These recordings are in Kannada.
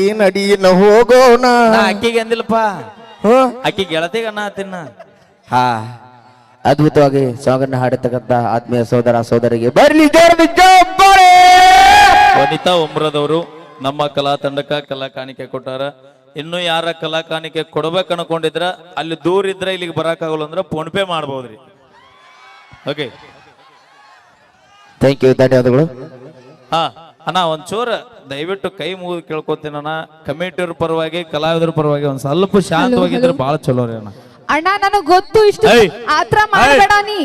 ಈ ನಡಿನ ಹೋಗೋಣ. ನಾ ಅಕ್ಕಿಗೆ ಅಂದಿಲ್ಲಪ್ಪ, ಹೋ ಅಕ್ಕಿ ಗೆಳತಿಗೆ ಅನ್ನ ತಿನ್ನ. ಹಾ, ಅದ್ಭುತವಾಗಿ ಸಾಂಗನ್ನ ಹಾಡತಕ್ಕಂತ ಆತ್ಮೀಯ ಸೋದರ ಸೋದರಿಗೆ ಬರ್ಲಿ ಜೋರದ ಜೋಪಾನ. ವನಿತಾ ಉಮ್ರದವರು ನಮ್ಮ ಕಲಾ ತಂಡಕ್ಕ ಕಲಾ ಕಾಣಿಕೆ ಕೊಟ್ಟಾರ. ಇನ್ನು ಯಾರ ಕಲಾ ಕಾಣಿಕೆ ಕೊಡ್ಬೇಕು ಅನ್ಕೊಂಡಿದ್ರ ಅಲ್ಲಿ ದೂರ ಇದ್ರೆ ಇಲ್ಲಿಗೆ ಬರಕಾಗಲ್ಲ ಅಂದ್ರೆ ಫೋನ್ ಪೇ ಮಾಡ್ಬೋದ್ರಿ. ಓಕೆ, ಥ್ಯಾಂಕ್ ಯು, ಧನ್ಯವಾದಗಳು. ಹಾ ಅಣ್ಣ, ಒಂಚೂರು ದಯವಿಟ್ಟು ಕೈ ಮುಗಿದು ಕೇಳ್ಕೊತೀನಿ ಅಣ್ಣ. ಕಮಿಟಿಯವ್ರ ಪರವಾಗಿ ಕಲಾವಿದರ ಪರವಾಗಿ ಒಂದ್ ಸ್ವಲ್ಪ ಶಾಂತವಾಗಿದ್ರೆ ಬಹಳ ಚಲೋ ರೀ ಅಣ್ಣ. ಅಣ್ಣ ನನಗ್ ಗೊತ್ತು, ಇಷ್ಟು ಏಯ್! ಆತರ ಮಾಡಬೇಡ ನೀ.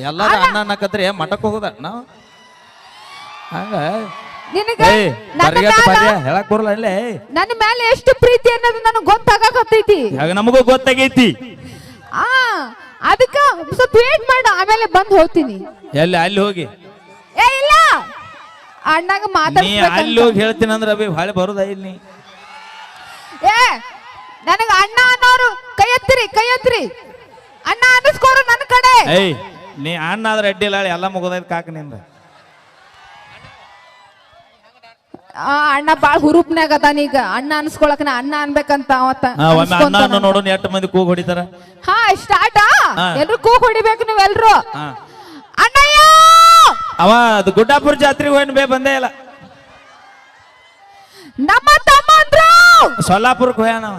ಎಲ್ಲಾರು ಅಣ್ಣ ಅನ್ನಕತ್ರಿ ಮಠಕ್ ಹೋಗೋದ ನಾವು ಹಂಗ ನಿನಗ ಹೇಳಕ್ ಬರಲ್ಲ ಇಲ್ಲೇ. ನನ್ನ ಮೇಲೆ ಎಷ್ಟು ಪ್ರೀತಿ ಅನ್ನೋದು ನನಗ್ ಗೊತ್ತಾಗತೈತಿ. ಆಗ ನಮಗೂ ಗೊತ್ತಾಗೈತಿ. ಆ ಅದಕ್ಕ ಸ್ವಲ್ಪ ವೇಟ್ ಮಾಡು, ಆಮೇಲೆ ಬಂದ್ ಹೋಗ್ತೀನಿ. ಎಲ್ಲಿ ಅಲ್ಲಿ ಹೋಗಿ ಏ ಇಲ್ಲ, ಅಣ್ಣಗ ನೀ ಮಾತಾಡ್ಸ್ಬೇಕಂತ. ಅಲ್ಲಿ ಹೋಗಿ ಹೇಳ್ತೀನಿ ಅಂದ್ರೆ ಅಭಿ ಹೊಳೆ ಬರೋದ ಇಲ್ಲಿ. ಏ ನನಗ ಅಣ್ಣ ಅನ್ನೋರು ಕೈ ಎತ್ತಿರಿ, ಕೈ ಎತ್ತಿರಿ, ಅಣ್ಣ ಅನ್ನಿಸ್ಕೋರು ನನ್ನ ಕಡೆ. ಏಯ್, ನೀ ಅಣ್ಣ ಆದ್ರೆ ಅಡ್ಡಿಲ್ಲ, ಎಲ್ಲ ಮುಗೋದೈತ್ ಕಾಕ ನಿಂದ. ಅಣ್ಣ ಬಾಳ ಹುರುಪ್ನ್ಯಾಗ ಅದಾನೀಗ. ಅಣ್ಣ ಅನ್ಸ್ಕೊಳಕ್ ನಾ ಅಣ್ಣ ಅನ್ಬೇಕಂತ ಅವತ್ತ ಒಮ್ಮೆ ಅಣ್ಣ ಅನ್ನ ನೋಡೋಣ ಎಷ್ಟು ಮಂದಿ ಕೂಗ್ ಹೊಡಿತಾರ. ಹಾ ಸ್ಟಾರ್ಟ್. ಎಲ್ರು ಕೂಗ್ ಹೊಡಿಬೇಕು ನೀವೆಲ್ರು. ಹಾ. ಅಣ್ಣಯ್ಯ ಅವ ಅದು ಗುಡ್ಡಾಪುರ ಜಾತ್ರೆಗೆ ಹೋಯ್ನ ಬೇ ಬಂದೇ ಇಲ್ಲ. ನಮ್ಮ ತಮ್ಮಂದ್ರು ಸೊಲ್ಲಾಪುರಕ್ಕೆ ಹೋಯಾನ ಅವ.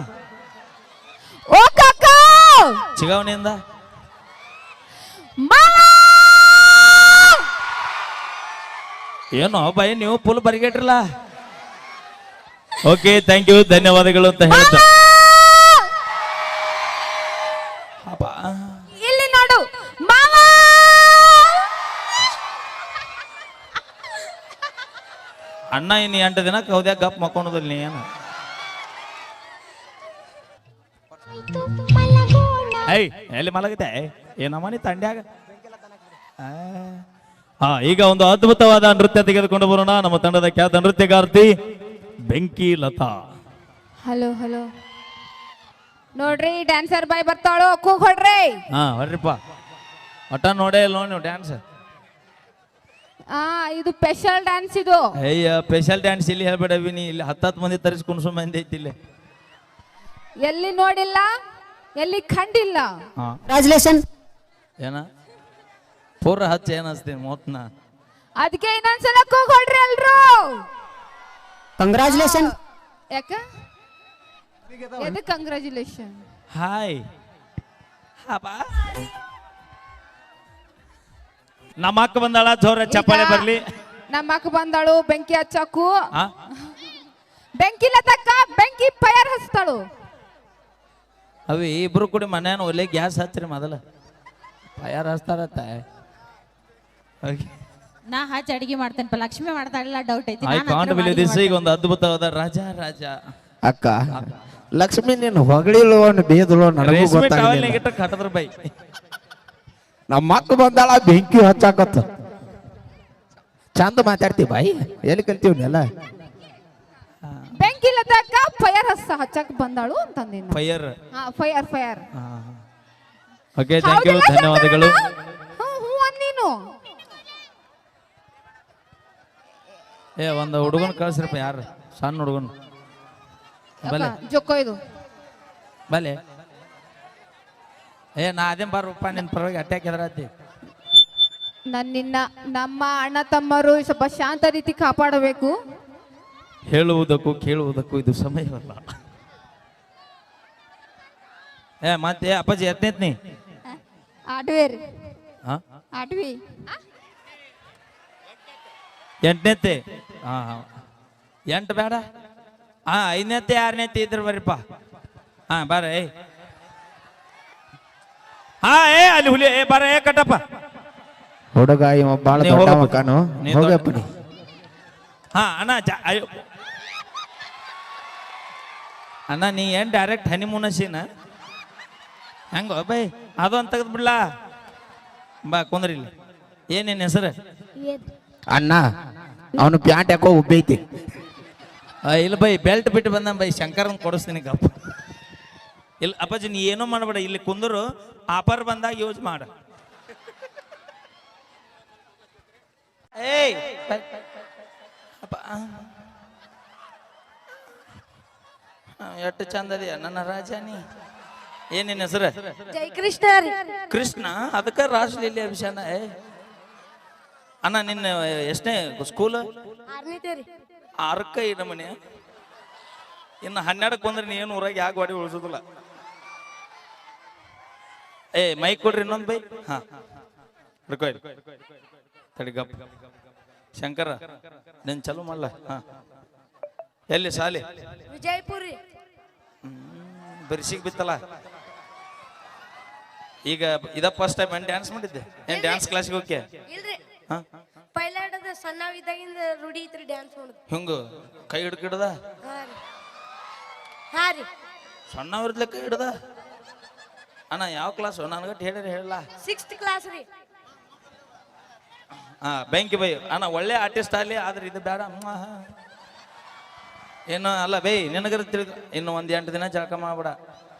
ಓ ಕಾಕ ಚಿಗವನಿಂದ ಮಾವ ಏನೋ ಬೈ ನೀವು ಫುಲ್ ಬರಿಗೇಟ್ರಲ್ಲ. ಓಕೆ, ಥ್ಯಾಂಕ್ ಯು, ಧನ್ಯವಾದಗಳು ಅಂತ ಹೇಳ್ತಾ ಇಲ್ಲಿ ನೋಡು ಮಾವ. ಅಣ್ಣ ಇನ್ನು 8 ದಿನ ಕೌದ್ಯಾಗ ಗಪ್ ಮಕ್ಕೊಂಡದಿಲ್ಲ ನೀ ಏನು. ಐ ಎಲ್ಲಿ ಮಲಗಿದೆ ಏನಮ್ಮ ನೀ ತಂಡ್ಯಾಗ. ಹಾ, ಈಗ ಒಂದು ಅದ್ಭುತವಾದ ನೃತ್ಯ ತೆಗೆದುಕೊಂಡು ಬರೋಣ. ನಮ್ಮ ತಂಡದ ಖ್ಯಾತ ನೃತ್ಯಗಾರ್ತಿ ಬೆಂಕಿ ಲತಾ. ಹಲೋ ಹಲೋ, ನೋಡ್ರಿ ಡ್ಯಾನ್ಸರ್ ಬಾಯ್ ಬರ್ತಾಳು, ಕೂಗ್ ಹೊಡ್ರಿ. ಹಾ ಹೊರ್ರಿಪ್ಪ, ಒಟ್ಟ ನೋಡೇ ಇಲ್ಲ ನೋಡಿ ನೀವು ಡ್ಯಾನ್ಸ್. ಇದು ಸ್ಪೆಷಲ್ ಡ್ಯಾನ್ಸ್ ಇದು. ಅಯ್ಯ, ಸ್ಪೆಷಲ್ ಡ್ಯಾನ್ಸ್ ಇಲ್ಲಿ ಹೇಳ್ಬೇಡವಿ ನೀ. ಇಲ್ಲಿ 10 ಮಂದಿ ತರಿಸಿ ಕುಣಿಸೋ ಮಂದಿ ಐತಿ ಇಲ್ಲಿ. ಎಲ್ಲಿ ನೋಡಿಲ್ಲ, ಎಲ್ಲಿ ಕಂಡಿಲ್ಲ. ಕಂಗ್ರಾಚುಲೇಷನ್. ಏನ ಪೂರ ಹಚ್ಚ ಏನಿಸ್ತೀನಿ ಮೋತ್ನ. ಅದಕ್ಕೆ ಇನ್ನೊಂದ್ಸಲ ಕೂಗ್ ಹೊಡ್ರಿ ಎಲ್ರು. ಕಂಗ್ರಾಚುಲೇಷನ್. ಯಾಕ ಎದಕ್ಕೆ ಕಂಗ್ರಾಚುಲೇಷನ್? ಹಾಯ್ ಹಾಬಾ, ನಮ್ಮ ಅಕ್ಕ ಬಂದಾಳ, ಜೋರ ಚಪ್ಪಾಳೆ ಬರ್ಲಿ. ನಮ್ಮ ಅಕ್ಕ ಬಂದಾಳು ಬೆಂಕಿ ಹಚ್ಚಕು. ಆ? ಬೆಂಕಿ ಲತಕ್ಕ ಬೆಂಕಿ ಫೈರ್ ಹಚ್ತಾಳು. ಅವಿ ಇಬ್ರು ಕೂಡಿ ಮನೇನ ಒಲೆ ಗ್ಯಾಸ್ ಹಚ್ಚ್ರಿ ಮೊದಲ, ಫೈರ್ ಹಚ್ತಾರತ್ತ. ನಾ ಹಚ್ಚ ಅಡಿಗೆ ಮಾಡ್ತೇನಪ್ಪ, ಲಕ್ಷ್ಮಿ ಮಾಡ್ತಾಳಿಲ್ಲ ಡೌಟ್ ಐತಿ. I can't believe this. ಈಗ ಒಂದು ಅದ್ಭುತವಾದ ರಾಜ ರಾಜ ಅಕ್ಕ ಲಕ್ಷ್ಮಿ, ನೀನು ಹೊಗಳಿಲ್ಲೋ ಬೇದಲೋ ನನಗೂ ರೇಷ್ಮೆ ಟವಲ್ ಗೊತ್ತಾಗಲಿಲ್ಲ. ನೆಗಿಟ್ಟ ಕಟ್ಟದ್ರ ಬೈ. ನಮ್ಮ ಅಕ್ಕ ಬಂದಾಳ, ಬೆಂಕಿ ಹಚ್ಚಾಕತ್ತ. ಚಂದ ಮಾತಾಡ್ತೀವಿ ಬಾಯಿ, ಎಲ್ಲಿ ಕಲ್ತೀವನ್ನೆಲ್ಲ. ಬೆಂಕಿ ಲತಕ್ಕ ಫೈರ್ ಹಚ್ಚಕ್ ಬಂದಾಳು ಅಂತಂದಿನ. Fire. Fire fire. Okay, thank you, ಧನ್ಯವಾದಗಳು. ಹ್ಞೂ ನೀನು ಏ ಒಂದು ಹುಡುಗನ ಕಳ್ಸ್ರಪ್ಪ, ಯಾರು ಸಣ್ಣ ಹುಡುಗನ ಬಲೆ ಜೊಕ್ಕೋ ಇದು ಬಲೆ. ಏ ನಾ ಅದೇನ್ ಬಾರಪ್ಪ, ನಿನ್ ಪರವಾಗಿ ಅಟ್ಯಾಕ್ ಎದರಾತಿ. ನನ್ನಿನ್ನ ನಮ್ಮ ಅಣ್ಣ ತಮ್ಮರು ಸ್ವಲ್ಪ ಶಾಂತ ರೀತಿ ಕಾಪಾಡಬೇಕು. ಹೇಳುವುದಕ್ಕೂ ಕೇಳುವುದಕ್ಕೂ ಇದು ಸಮಯವಲ್ಲ. ಏ ಮತ್ತೆ ಅಪ್ಪಾಜಿ ಎತ್ನೇತ್ನಿ ಆಡ್ವೇರ್ ಹಾ ಆಡ್ವಿ 8ನೇತೆ. ಹಾ 8 ಬೇಡ. 5ನೇತೆ 6ನೇತೆ ಇದ್ರ ಬರ್ರಿಪ್ಪ. ಹಾ ಬಾರ. ಹಾ ಅಲ್ಲಿ ಹುಲಿ ಬಾರ. ಕಟ್ಟಪ್ಪ ಹುಡುಗ ಇವ ಬಾಳ ದೊಡ್ಡ ಮಕ್ಕನು, ಹೋಗಪ್ಪ ನೀ. ಹಾ ಅಣ್ಣ, ಅಣ್ಣ ನೀ ಏನ್ ಡೈರೆಕ್ಟ್ ಹನಿಮೂನ್ ಸೀನ ಹೆಂಗ ಬೈ? ಅದೊಂದು ತೆಗೆದು ಬಿಡ್ಲಾ ಬಾ, ಕುಂದ್ರಿ ಇಲ್ಲಿ. ಏನೇನು ಹೆಸರು? ಅಣ್ಣ ಅವನು ಪ್ಯಾಂಟ್ ಯಾಕೋ ಉಬ್ಬೈತಿ. ಇಲ್ಲ ಬೈ, ಬೆಲ್ಟ್ ಬಿಟ್ಟು ಬಂದ ಬೈ, ಶಂಕರನ್ ಕೊಡಿಸ್ತೀನಿ ಗಪ್ಪ. ಇಲ್ಲ ಅಪ್ಪಾಜಿ, ನೀ ಏನೂ ಮಾಡಬೇಡ, ಇಲ್ಲಿ ಕುಂದರು. ಆಫರ್ ಬಂದಾಗ ಯೂಸ್ ಮಾಡ. ಏಯ್ ಎಷ್ಟು ಚಂದದಿಯ ನನ್ನ ರಾಜಾನಿ. ಏನಿನ ಹೆಸರು? ಜೈ ಕೃಷ್ಣ ರೀ. ಕೃಷ್ಣ. ಅದಕ್ಕೆ ರಾಜಲೀಲಿ ಅಭಿಷಾನ. ಅಣ್ಣ ನಿನ್ನ ಎಷ್ಟನೇ ಸ್ಕೂಲ್? 6ನೇತೆ ರೀ. 6ಕ್ಕೆ ಈ ನಮನೆ. ಇನ್ನು 12ಕ್ಕೆ ಬಂದ್ರೆ ನೀ ಏನು ಊರಾಗ ಯಾಕೆ ಗಾಡಿ ಉಳಿಸೋದಿಲ್ಲ. ಮೈಕ್ ಕೊಡ್ರಿ ಇನ್ನೊಂದು ಬೈ. ಹಾ ತಡಿ ಗಪ್. ಶಂಕರ ನಿನ್ ಚಲೋ ಮಾಡಲ್ಲ. ಹಾ ಎಲ್ಲಿ ಶಾಲೆ? ವಿಜಯಪುರ ರೀ. ಬರಿಸಿಗೆ ಬಿತ್ತಲ್ಲ. ಈಗ ಇದ ಫಸ್ಟ್ ಟೈಮ್ ಏನ್ ಡ್ಯಾನ್ಸ್ ಮಾಡಿದ್ದೆ? ಏನ್ ಡ್ಯಾನ್ಸ್ ಕ್ಲಾಸ್ಗೆ ಹೋಗ್ಯ? ಇಲ್ರಿ, ಹಾ ಪೈಲಾಡದ ಸಣ್ಣವಿದ್ದಾಗಿಂದ ರೂಢಿ ಐತ್ರಿ ಡ್ಯಾನ್ಸ್ ಮಾಡೋದು. ಹಿಂಗ ಕೈ ಹಿಡ್ಕಿಡ್ದ? ಹಾ ರೀ. ಸಣ್ಣವ್ರದ್ಲೆ ಕೈ ಹಿಡ್ದ? ಅಣ್ಣ ಯಾವ ಕ್ಲಾಸು ನನಗಟ್ಟು ಹೇಳಿರಿ ಹೇಳಲ್ಲ. 6th ಕ್ಲಾಸ್ ರೀ. ಹಾ ಬ್ಯಾಂಕಿ ಬೈ. ಅಣ್ಣ ಒಳ್ಳೆ ಆರ್ಟಿಸ್ಟ್ ಅಲ್ಲಿ, ಆದ್ರೆ ಇದು ಬೇಡ. ಏನು ಅಲ್ಲ ಬೈ, ನಿನಗರ ತಿಳಿದು ಇನ್ನು 1-8 ದಿನ ಜಳಕ ಮಾಡ್ಬೇಡ.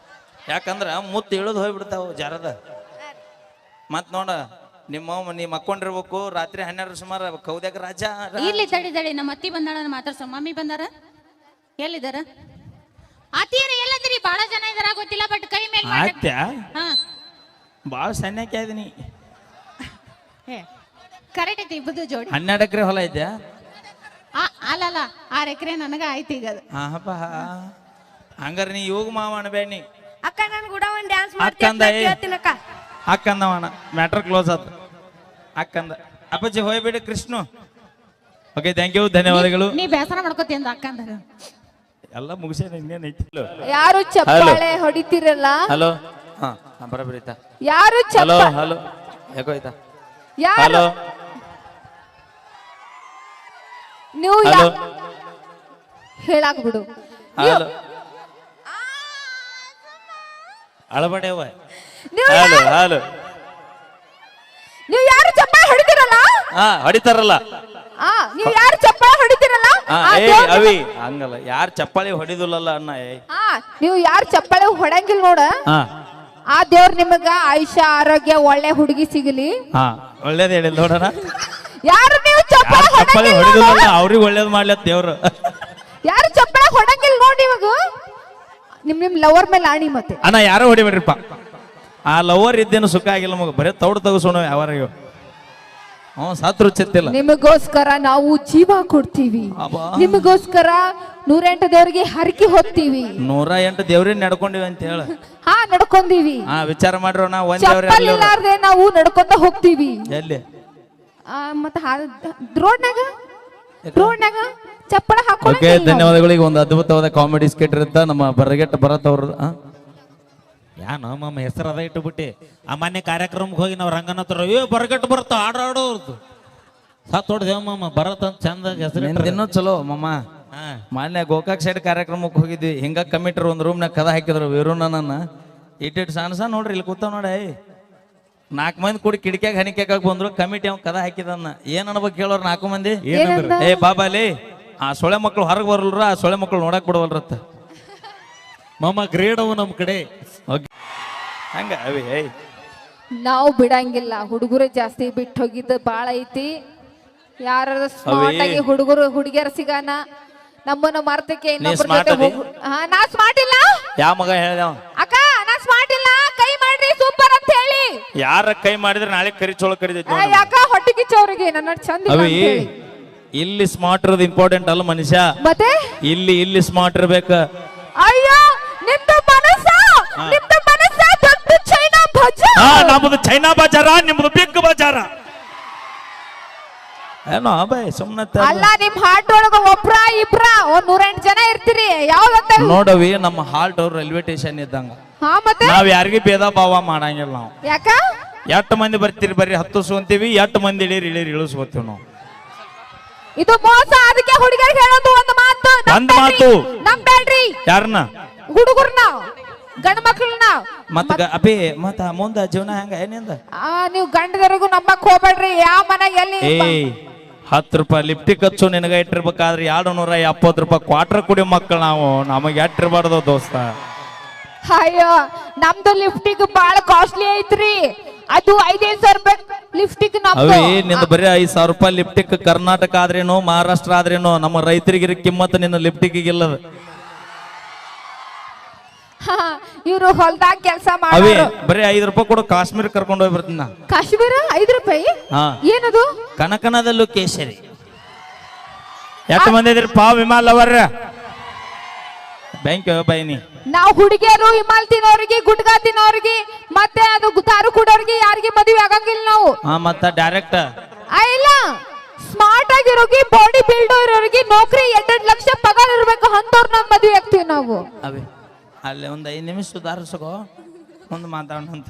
ಯಾಕಂದ್ರ ಮುತ್ತು ಇಳಿದು ಹೋಗ್ಬಿಡ್ತಾವ ಜಾರದ. ಮತ್ ನೋಡ ನೀ ಮಕ್ಕೊಂಡಿರ್ಬೇಕು ರಾತ್ರಿ 12 ಸುಮಾರು ಕೌದ್ಯಾಗ ರಾಜ. ಇಲ್ಲಿ ತಡಿ ನಮ್ಮ ಅತ್ತಿ ಬಂದಾಳ ಮಾತಾಡ್ಸ. ಮಮ್ಮಿ ಬಂದಾರ, ಎಲ್ಲಿದಾರ? ಅತ್ತಿಯರ ಎಲ್ಲದಿರಿ? ಬಹಳ ಜನ ಇದಾರ ಗೊತ್ತಿಲ್ಲ, ಬಟ್ ಕೈ ಮೇಲೆ ಆತ್ಯ ಹಾ ಬಾಳ ಸಣ್ಣಕ್ಕೆ ಆದಿನಿ. ಕರೆಕ್ಟ್ ಐತಿ ಇಬ್ಬದು ಜೋಡಿ. 12 ಎಕರೆ ಹೊಲ ಐತ್ಯಾ? ಅಲ್ಲ 6 ಎಕರೆ ನನಗ ಆಯ್ತು ಈಗ ಅದು. ಹಾಪ ಹಂಗಾರ ನೀ ಯೋಗ ಮಾವ ಅನ್ಬೇಡಿ. ಅಕ್ಕ ನನ್ ಕೂಡ ಒಂದ್ ಡ್ಯಾನ್ಸ್ ಅಕ್ಕಂದ ಮಾಡ್ತೀನಿ ಅಕ್ಕ. ಅಕ್ಕಂದವಣ ಮ್ಯಾಟ್ರ್ ಕ್ಲೋಸ್ ಆತ. ಅಕ್ಕಂದ ಅಪ್ಪಾಜಿ ಹೋಯ್ಬೇಡಿ ಕೃಷ್ಣ. ಓಕೆ ಥ್ಯಾಂಕ್ ಯು, ಧನ್ಯವಾದಗಳು. ನೀ ಬೇಸರ ಮಾಡ್ಕೋತಿ ಅಂದ ಅಕ್ಕ ಅಂದಾಗ ಎಲ್ಲ ಮುಗಿಸೇನೆ ಇನ್ನೇನೈತಿ. ಯಾರು ಚಪ್ಪಾಳೆ ಹೊಡಿತಿರಲ್ಲ? ಹಲೋ. ಹಾ ಬರಬರಿ ಆಯ್ತಾ? ಯಾರು ಹಲೋ ಹಲೋ ಯಾಕೋ ಆಯ್ತಾ? ಯಾರು ಹಲೋ ನೀವು ಹಲೋ ಹೇಳಾಕ್ ಬಿಡು. ಹಲೋ ಅಳಬಡೆವ. ನೀವು ಹಲೋ ಹಲೋ ನೀವು ಯಾರು ಚಪ್ಪಾಳೆ ಹೊಡಿತಿರಲ್ಲ? ಹಾ ಹೊಡಿತಾರಲ್ಲ. ನೀವು ಯಾರು ಚಪ್ಪಾಳೆ ಹೊಡಿತಿರಲ್ಲ? ಅವಿ ಹಂಗಲ್ಲ, ಯಾರು ಚಪ್ಪಾಳಿ ಹೊಡಿದಿಲ್ಲಲ್ಲ ಅಣ್ಣ. ನೀವು ಯಾರು ಚಪ್ಪಾಳೆ ಹೊಡಂಗಿಲ್ಲ ನೋಡ, ಆ ದೇವ್ರ ನಿಮಗ ಆಯುಷ್ಯ ಆರೋಗ್ಯ ಒಳ್ಳೆ ಹುಡುಗಿ ಸಿಗಲಿ. ಹಾ ಒಳ್ಳೇದ್ ಹೇಳಿಲ್ಲ ನೋಡೋಣ. ಯಾರು ನೀವು ಚಪ್ಪಾಳೆ ಹೊಡಿದಿಲ್ಲ ಅವ್ರಿಗೆ ಒಳ್ಳೇದ್ ಮಾಡ್ಲತ್ ದೇವ್ರು. ಯಾರು ಚಪ್ಪಾಳೆ ಹೊಡಂಗಿಲ್ಲ ನೋಡಿ ಇವಾಗ ನಿಮ್ ಲವರ್ ಮೇಲೆ ಆಣಿ. ಮತ್ತೆ ಅಣ್ಣ ಯಾರೋ ಹೊಡಿಬೇಡ್ರಿಪ್ಪ. ಆ ಲವರ್ ಇದ್ದೇನು ಸುಖ ಆಗಿಲ್ಲ ಮಗ, ಬರೇ ತೌಡ್ ತಗಸೋಣ ಯಾವಾರಿಗೂ. ಸಾತ್ರು ಚಿತ್ತಿಲ್ಲ. ನಿಮಗೋಸ್ಕರ ನಾವು ಜೀವ ಕೊಡ್ತೀವಿ, ನಿಮಗೋಸ್ಕರ 108 ದೇವ್ರಿಗೆ ಹರಕೆ ಹೊತ್ತೀವಿ. 108 ದೇವ್ರೇ ನಡ್ಕೊಂಡಿವಿ ಅಂತ ಹೇಳ. ಹಾ ನಡ್ಕೊಂಡೀವಿ. ವಿಚಾರ ಮಾಡ್ರೋ ನಾ ಒಂದ್ ಚಪ್ಪಲ್ ಇಲ್ಲಾರ್ದೆ ನಾವು ನಡ್ಕೊಂತ ಹೋಗ್ತೀವಿ. ಎಲ್ಲಿ? ಮತ್ತ ರೋಡ್ನಾಗ ಚಪ್ಪಳ ಹಾಕೊಂಡು. ಓಕೆ ಧನ್ಯವಾದಗಳಿಗೆ. ಒಂದು ಅದ್ಭುತವಾದ ಕಾಮಿಡಿ ಸ್ಕಿಟ್ ಇರುತ್ತ ನಮ್ಮ ಬರಗೆಟ್ಟ ಭರತ್ ಅವ್ರ. ಯಾನು ಮಮ್ಮ ಹೆಸರು ಅದ ಇಟ್ಟುಬಿಟ್ಟಿ. ಆ ಮೊನ್ನೆ ಕಾರ್ಯಕ್ರಮಕ್ಕೆ ಹೋಗಿ ನಾವು ರಂಗನಾಥ್ ಬರಗಟ್ಟು ಬರುತ್ತ ಆಡೋರ್ದು ಸತ್ ಹೊಡ್ದೇವ ಮಮ್ಮ ಬರತ್ ಅಂತ ಚಂದ ಹೆಸರು. ಇನ್ನೂ ಚಲೋ ಮಮ್ಮ. ಮೊನ್ನೆ ಗೋಕಾಕ್ ಸೈಡ್ ಕಾರ್ಯಕ್ರಮಕ್ಕೆ ಹೋಗಿದ್ವಿ. ಹಿಂಗ ಕಮಿಟ್ರ್ ಒಂದು ರೂಮ್ನಾಗ ಕದ ಹಾಕಿದ್ರು ವೀರುನನ್ನ. ಇಟ್ಟಿಟ್ಟು ಸಣ್ಣ ನೋಡ್ರಿ ಇಲ್ಲಿ ಕೂತಾವ ನೋಡಿ. 4 ಮಂದಿ ಕೂಡಿ ಕಿಡಿಕ್ಯಾಗ ಹನಿಕ್ಯಾಗ ಬಂದ್ರು. ಕಮಿಟಿ ಅವ್ನು ಕದ ಹಾಕಿದನ್ನ ಏನ್ ಅನ್ಬೇಕು ಕೇಳೋರು 4 ಮಂದಿ. ಬಾಬಾಲಿ ಆ ಸೊಳೆ ಮಕ್ಳು ಹೊರಗೆ ಬರಲ್ರ, ಆ ಸೊಳೆ ಮಕ್ಳು ನೋಡಕ್ ಬಿಡವಲ್ರತ್ತ. ಮಮ್ಮ ಗ್ರೇಡ್ ಅವು ನಮ್ ಕಡೆ ಹಂಗ ಅವಿ. ನಾವು ಬಿಡಂಗಿಲ್ಲ, ಹುಡುಗರು ಜಾಸ್ತಿ ಬಿಟ್ಟು ಹೋಗಿದ್ದು ಬಾಳ ಐತಿ. ಯಾರ ಸ್ಮಾರ್ಟ್ ಆಗಿ ಹುಡುಗರು ಹುಡುಗಿಯರ ಸಿಗಾನ ನಮ್ಮನ್ನ ಮರ್ತಕ್ಕೆ ಇನ್ನೊಬ್ಬರ ಜೊತೆ ನಾ ಸ್ಮಾರ್ಟ್ ಇಲ್ಲ. ಯಾವ ಮಗ ಹೇಳ್ದ ಅಕ್ಕ ನಾ ಸ್ಮಾರ್ಟ್ ಇಲ್ಲ, ಕೈ ಮಾಡ್ರಿ ಸೂಪರ್ ಅಂತ ಹೇಳಿ. ಯಾರ ಕೈ ಮಾಡಿದ್ರೆ ನಾಳೆ ಕರಿ ಚೋಳ ಕರಿದೈತಿ. ಯಾಕ ಹೊಟ್ಟೆ ಕಿಚ್ಚವ್ರಿಗೆ ನನ್ನ ಚಂದ ಇಲ್ಲ ಅಂತ ಹೇಳಿ. ಇಲ್ಲಿ ಸ್ಮಾರ್ಟ್ ಇರೋದು ಇಂಪಾರ್ಟೆಂಟ್ ಅಲ್ಲ ಮನುಷ್ಯ. ಮತ್ತೆ ಇಲ್ಲಿ ಸ್ಮಾರ್ಟ್ ಇರ್ಬೇಕ. ಅಯ್ಯೋ ನಿಮ್ದು ಮನಸ್ಸ ದೊಡ್ಡ ಚೈನಾ ಬಜಾರ್. ನಮ್ದು ಚೈನಾ ಬಜಾರ, ನಿಮ್ದು ಬಿಗ್ ಬಜಾರ. ಏನೋ ಬೈ ಸುಮ್ಮನೆ ಅಲ್ಲ. ನಿಮ್ ಹಾರ್ಟ್ ಒಳಗ ಒಬ್ರ ಇಬ್ರ 108 ಜನ ಇರ್ತೀರಿ. ಯಾವ್ದಂತ ನೋಡವಿ, ನಮ್ಮ ಹಾಲ್ಟ್ ಅವ್ರು ರೈಲ್ವೆ ಸ್ಟೇಷನ್ ಇದ್ದಂಗ. ಮತ್ತೆ ನಾವ್ ಯಾರಿಗೂ ಭೇದ ಭಾವ ಮಾಡಂಗಿಲ್ಲ. ನಾವು ಯಾಕ 8 ಮಂದಿ ಬರ್ತೀರಿ ಬರ್ರಿ ಹತ್ತಿಸ್ಕೊಂತೀವಿ, 8 ಮಂದಿ ಇಳಿರಿ ಇಳಿಸ್ಕೊತೀವಿ ನಾವು. ಇದು ಮೋಸ. ಅದಕ್ಕೆ ಹುಡುಗರಿಗೆ ಹೇಳೋದು ಒಂದು ಮಾತು, ನಂಬೇಡ್ರಿ. ಯಾರನ್ನ? ಹುಡುಗರ್ನ, ಗಂಡ ಮಕ್ಳನ್ನ. ಮತ್ತ ಮುಂದ ಜೀವನ ಹೆಂಗ ಏನಿಂದ? ನೀವು ಗಂಡದವರೆಗೂ ನಂಬಕ್ ಹೋಗ್ಬೇಡ್ರಿ. ಯಾವ ಮನೆ ಎಲ್ಲಿ 10 ರೂಪಾಯಿ ಲಿಫ್ಟಿಕ್ ಹಚ್ಚು ನಿನಗ ಇಟ್ಟಿರ್ಬೇಕಾದ್ರೆ 270 ರೂಪಾಯಿ ಕ್ವಾರ್ಟರ್ ಕುಡಿ ಮಕ್ಕಳು ನಾವು. ನಮಗೆ ಇಟ್ಟಿರ್ಬಾರ್ದು ದೋಸ್ತ. ಅಯ್ಯೋ ನಮ್ದು ಲಿಫ್ಟಿಗ್ ಬಾಳ ಕಾಸ್ಟ್ಲಿ ಐತ್ರಿ. ಅದು 5,000 ರೂಪಾಯಿ ಲಿಫ್ಟಿಗ್. ನಿಂದ ಬರೀ 5,000 ರೂಪಾಯಿ ಲಿಫ್ಟಿಕ್. ಕರ್ನಾಟಕ ಆದ್ರೇನು ಮಹಾರಾಷ್ಟ್ರ ಆದ್ರೇನು ನಮ್ಮ ರೈತರಿಗೆ ಕಿಮ್ಮತ್ ನಿನ್ನ ಲಿಫ್ಟಿಕ್ ಇಲ್ಲದ. ಇವ್ರು ಹೊಲ್ದಾಗ ಕೆಲಸ ಅವೇ ಮಾಡೋರು. ಬರೀ 5 ರೂಪಾಯಿ ಕೊಡು, ಕಾಶ್ಮೀರ ಕರ್ಕೊಂಡು ಹೋಗಿ ಬರ್ತೀನಿ ನಾ. ಕಾಶ್ಮೀರ 5 ರೂಪಾಯಿ ಹಾ. ಏನದು? ಕನಕನದಲ್ಲೂ ಕೇಸರಿ. ಎಷ್ಟು ಮಂದಿ ಇದ್ರಿ ಪಾವ್ ವಿಮಾಲ್ ಅವರ ಬ್ಯಾಂಕ್ ಬೈನಿ. ನಾವು ಹುಡುಗಿಯರು ಹಿಮಾಲ್ ತಿನ್ನೋರಿಗೆ, ಗುಟ್ಕಾ ತಿನ್ನೋರಿಗೆ, ಮತ್ತೆ ಅದು ದಾರು ಕುಡೋರಿಗೆ ಯಾರಿಗೆ ಮದುವೆ ಆಗಂಗಿಲ್ಲ ನಾವು. ಹಾ, ಮತ್ತ ಡೈರೆಕ್ಟ್ ಇಲ್ಲ, ಸ್ಮಾರ್ಟ್ ಆಗಿರೋಗಿ, ಬಾಡಿ ಬಿಲ್ಡ್ ಇರೋರಿಗೆ ನೌಕರಿ 2 ಲಕ್ಷ ಪಗಾರ ಇರ್ಬೇಕು ಅಂತವ್ರನ್ನ ಮದುವೆ ಆಗ್ತೀವಿ ನಾವು. ಅವೇ ಅಲ್ಲೇ ಒಂದ್ 5 ನಿಮಿಷ ಸುಧಾರಿಸಕೋ, ಮುಂದೆ ಮಾತಾಡೋಣ ಅಂತ.